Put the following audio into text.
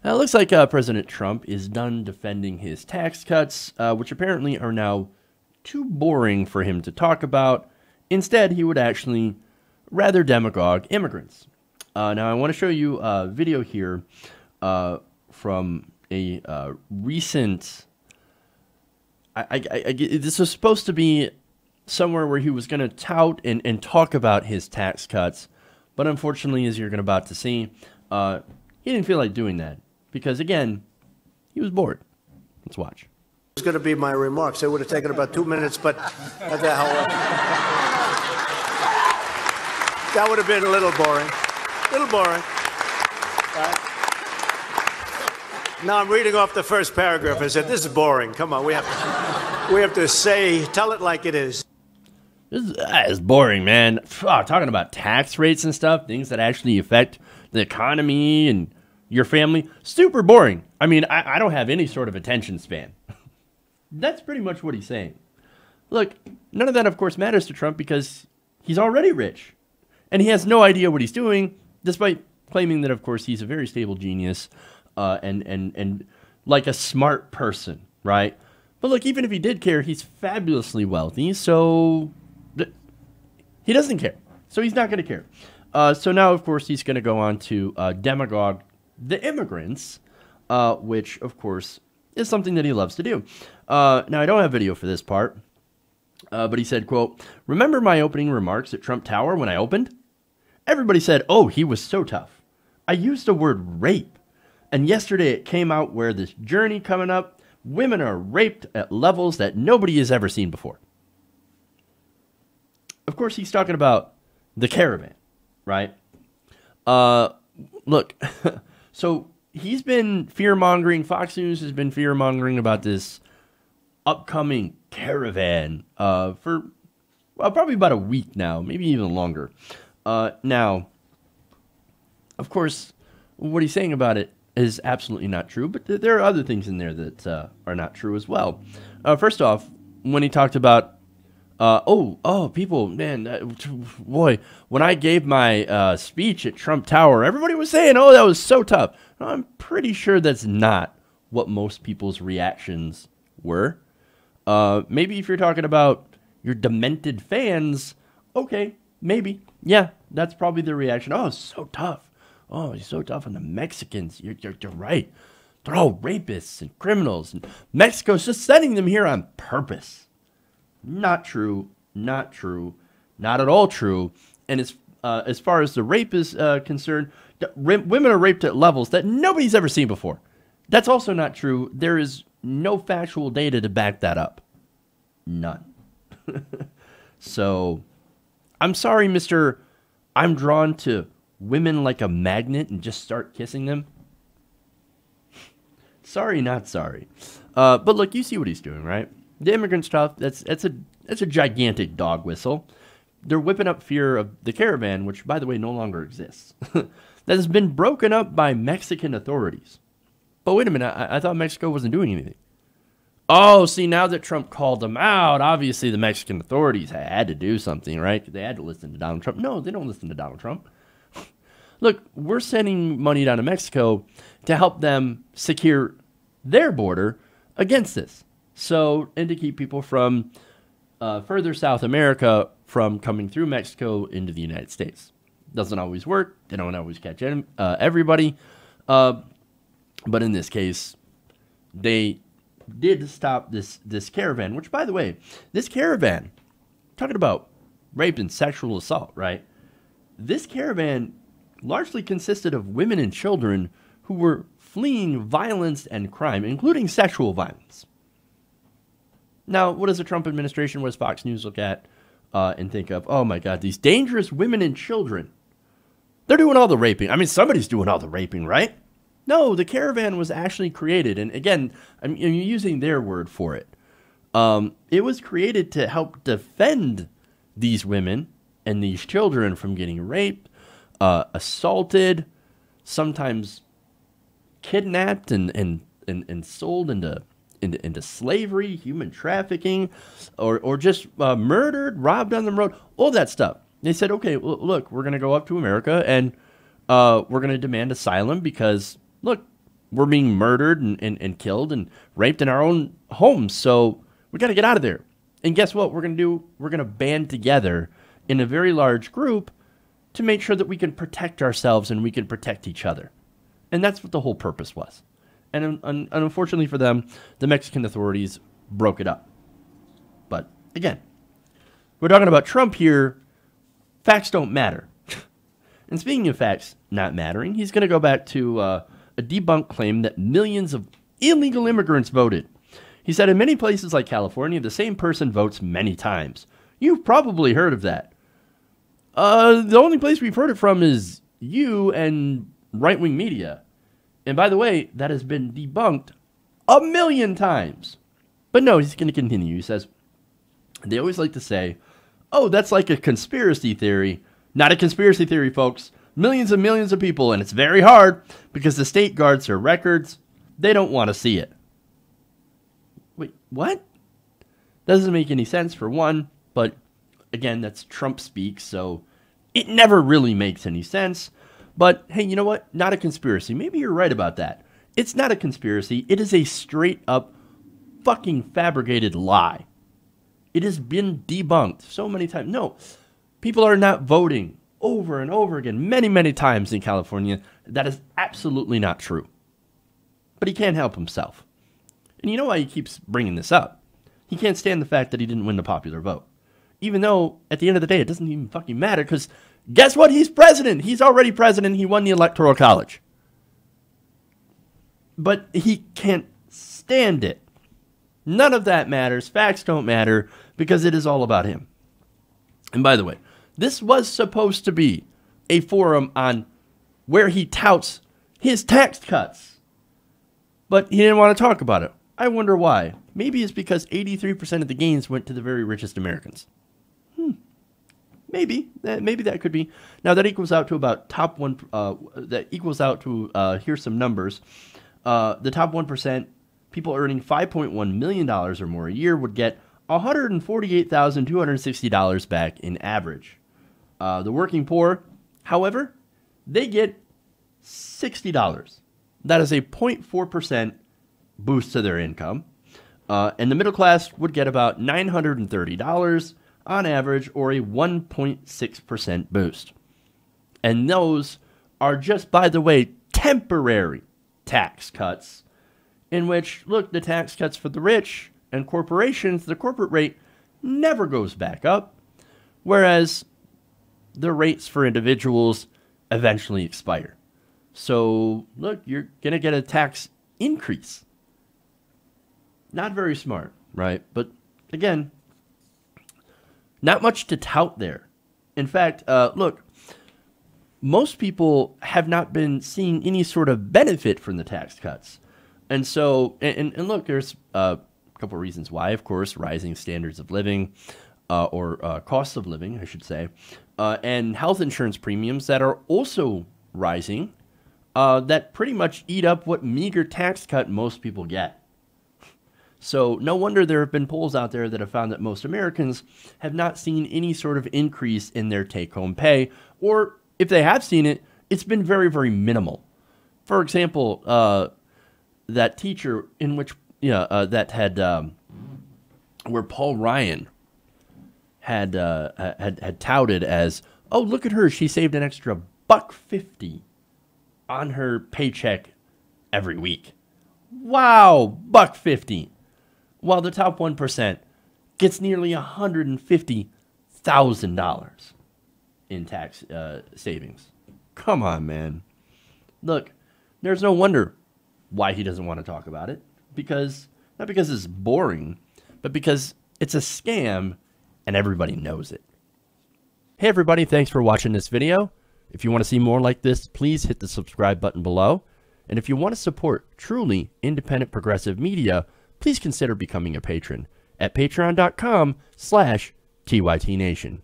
It looks like President Trump is done defending his tax cuts, which apparently are now too boring for him to talk about. Instead, he would actually rather demagogue immigrants. Now, I want to show you a video here from a recent... this was supposed to be somewhere where he was going to tout and talk about his tax cuts, but unfortunately, as you're about to see, he didn't feel like doing that because, again, he was bored. Let's watch. Was going to be my remarks. It would have taken about 2 minutes, but what the hell? That would have been a little boring. A little boring. Now I'm reading off the first paragraph. I said, this is boring. Come on, we have to say, tell it like it is. This is boring, man. Talking about tax rates and stuff, things that actually affect the economy and your family. Super boring. I mean, I don't have any sort of attention span. That's pretty much what he's saying. Look, none of that, of course, matters to Trump because he's already rich. And he has no idea what he's doing, despite claiming that, of course, he's a very stable genius and like a smart person, right? But look, even if he did care, he's fabulously wealthy, so he doesn't care. So he's not going to care. So now, of course, he's going to go on to demagogue the immigrants, which, of course, is something that he loves to do. Now, I don't have video for this part, but he said, quote, "Remember my opening remarks at Trump Tower when I opened? Everybody said, oh, he was so tough. I used the word rape. And yesterday it came out where this journey coming up, women are raped at levels that nobody has ever seen before." Of course, he's talking about the caravan, right? Look, so he's been fear-mongering. Fox News has been fear-mongering about this upcoming caravan for probably about a week now, maybe even longer. Now, of course, what he's saying about it is absolutely not true, but there are other things in there that are not true as well. First off, when he talked about, people, man, boy, when I gave my speech at Trump Tower, everybody was saying, oh, that was so tough. No, I'm pretty sure that's not what most people's reactions were. Maybe if you're talking about your demented fans, okay, maybe. Yeah, that's probably the reaction. Oh, so tough. Oh, he's so tough on the Mexicans. You're right. They're all rapists and criminals. And Mexico's just sending them here on purpose. Not true. Not true. Not at all true. And as far as the rape is concerned, women are raped at levels that nobody's ever seen before. That's also not true. There is no factual data to back that up. None. So, I'm sorry, Mr. I'm drawn to women like a magnet and just start kissing them. Sorry, not sorry. But look, you see what he's doing, right? The immigrant stuff, that's a gigantic dog whistle. They're whipping up fear of the caravan, which, by the way, no longer exists. That has been broken up by Mexican authorities. But wait a minute, I thought Mexico wasn't doing anything. Oh, see, now that Trump called them out, obviously the Mexican authorities had to do something, right? They had to listen to Donald Trump. No, they don't listen to Donald Trump. Look, we're sending money down to Mexico to help them secure their border against this. So, and to keep people from further South America from coming through Mexico into the United States. Doesn't always work. They don't always catch everybody. But in this case, they did stop this caravan, which, by the way, this caravan, talking about rape and sexual assault, right? This caravan largely consisted of women and children who were fleeing violence and crime, including sexual violence. Now, what does the Trump administration, what does Fox News look at and think of? Oh my God, these dangerous women and children. They're doing all the raping. I mean, somebody's doing all the raping, right? No, the caravan was actually created, and again, I'm using their word for it. It was created to help defend these women and these children from getting raped, assaulted, sometimes kidnapped and sold into slavery, human trafficking, or just murdered, robbed on the road, all that stuff. They said, okay, well, look, we're going to go up to America and we're going to demand asylum because, look, we're being murdered and killed and raped in our own homes. So we got to get out of there. And guess what we're going to do? We're going to band together in a very large group to make sure that we can protect ourselves and we can protect each other. And that's what the whole purpose was. And unfortunately for them, the Mexican authorities broke it up. But again, we're talking about Trump here. Facts don't matter. And speaking of facts not mattering, he's going to go back to a debunked claim that millions of illegal immigrants voted. He said in many places like California, the same person votes many times. You've probably heard of that. The only place we've heard it from is you and right-wing media. And by the way, that has been debunked 1,000,000 times. But no, he's going to continue. He says, they always like to say, oh, that's like a conspiracy theory. Not a conspiracy theory, folks. Millions and millions of people, and it's very hard because the state guards their records. They don't want to see it. Wait, what? Doesn't make any sense for one, but again, that's Trump speak, so it never really makes any sense. But hey, you know what? Not a conspiracy. Maybe you're right about that. It's not a conspiracy. It is a straight up fucking fabricated lie. It has been debunked so many times. No, people are not voting over and over again, many, many times in California. That is absolutely not true. But he can't help himself. And you know why he keeps bringing this up? He can't stand the fact that he didn't win the popular vote. Even though, at the end of the day, it doesn't even fucking matter, because guess what? He's president. He's already president. He won the Electoral College. But he can't stand it. None of that matters. Facts don't matter, because it is all about him. And by the way, this was supposed to be a forum on where he touts his tax cuts. But he didn't want to talk about it. I wonder why. Maybe it's because 83% of the gains went to the very richest Americans. Maybe that could be. Now that equals out to about top one. That equals out to here's some numbers. The top 1%, people earning $5.1 million or more a year, would get $148,260 back in average. The working poor, however, they get $60. That is a 0.4% boost to their income. And the middle class would get about $930 on average, or a 1.6% boost. And those are just, by the way, temporary tax cuts, in which, look, the tax cuts for the rich and corporations, the corporate rate never goes back up, whereas the rates for individuals eventually expire. So, look, you're going to get a tax increase. Not very smart, right? But, again, not much to tout there. In fact, look, most people have not been seeing any sort of benefit from the tax cuts. And so, and look, there's a couple of reasons why. Of course, rising standards of living, or costs of living, I should say, and health insurance premiums that are also rising, that pretty much eat up what meager tax cut most people get. So no wonder there have been polls out there that have found that most Americans have not seen any sort of increase in their take-home pay, or if they have seen it, it's been very, very minimal. For example, that teacher in which that had where Paul Ryan had touted as, oh, look at her, she saved an extra $1.50 on her paycheck every week. Wow, $1.50. While the top 1% gets nearly $150,000 in tax savings. Come on, man. Look, there's no wonder why he doesn't want to talk about it. Not because it's boring, but because it's a scam and everybody knows it. Hey everybody, thanks for watching this video. If you want to see more like this, please hit the subscribe button below. And if you want to support truly independent progressive media, please consider becoming a patron at patreon.com/TYTNation.